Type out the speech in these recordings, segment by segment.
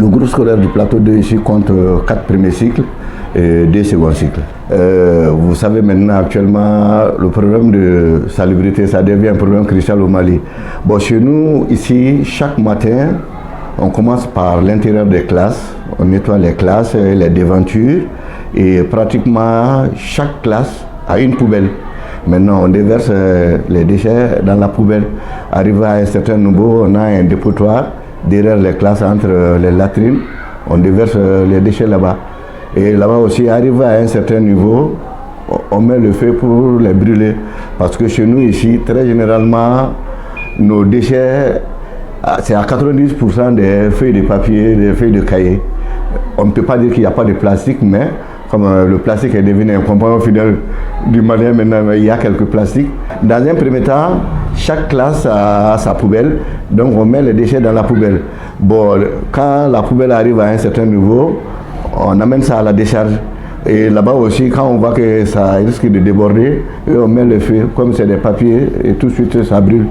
Le groupe scolaire du plateau 2 ici compte 4 premiers cycles et 2 seconds cycles. Vous savez maintenant actuellement le problème de salubrité, ça devient un problème crucial au Mali. Bon, chez nous ici, chaque matin, on commence par l'intérieur des classes, on nettoie les classes, les devantures et pratiquement chaque classe a une poubelle. Maintenant, on déverse les déchets dans la poubelle. Arrivé à un certain niveau, on a un dépotoir derrière les classes, entre les latrines. On déverse les déchets là-bas. Et là-bas aussi, arrivé à un certain niveau, on met le feu pour les brûler. Parce que chez nous ici, très généralement, nos déchets, c'est à 90% des feuilles de papier, des feuilles de cahier. On ne peut pas dire qu'il n'y a pas de plastique, mais comme le plastique est devenu un compagnon fidèle du Malien, maintenant il y a quelques plastiques. Dans un premier temps, chaque classe a sa poubelle, donc on met les déchets dans la poubelle. Bon, quand la poubelle arrive à un certain niveau, on amène ça à la décharge. Et là-bas aussi, quand on voit que ça risque de déborder, on met le feu, comme c'est des papiers, et tout de suite ça brûle.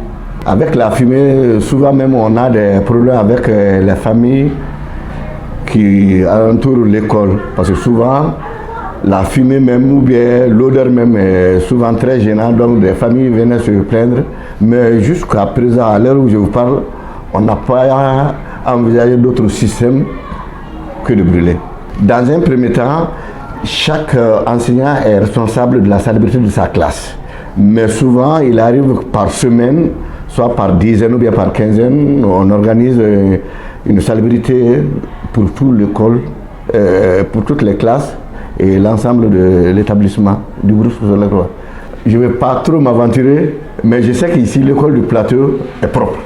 Avec la fumée, souvent même on a des problèmes avec les familles qui entourent l'école, parce que souvent la fumée même ou bien l'odeur même est souvent très gênante, donc des familles venaient se plaindre, mais jusqu'à présent, à l'heure où je vous parle, on n'a pas envisagé d'autre système que de brûler. Dans un premier temps, chaque enseignant est responsable de la salubrité de sa classe, mais souvent il arrive par semaine, soit par dizaine ou bien par quinzaine, on organise une salubrité pour toute l'école, pour toutes les classes et l'ensemble de l'établissement du groupe scolaire. Je ne vais pas trop m'aventurer, mais je sais qu'ici l'école du plateau est propre.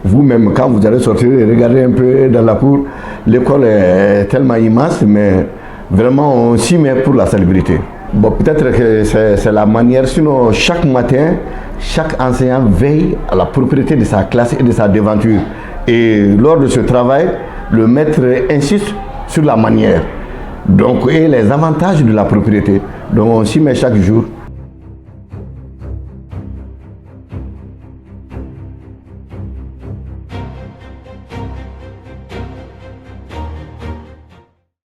Vous-même, quand vous allez sortir et regarder un peu dans la cour, l'école est tellement immense, mais vraiment on s'y met pour la salubrité. Bon, peut-être que c'est la manière, sinon chaque matin, chaque enseignant veille à la propriété de sa classe et de sa devanture. Et lors de ce travail, le maître insiste sur la manière, donc, et les avantages de la propriété. Donc on s'y met chaque jour.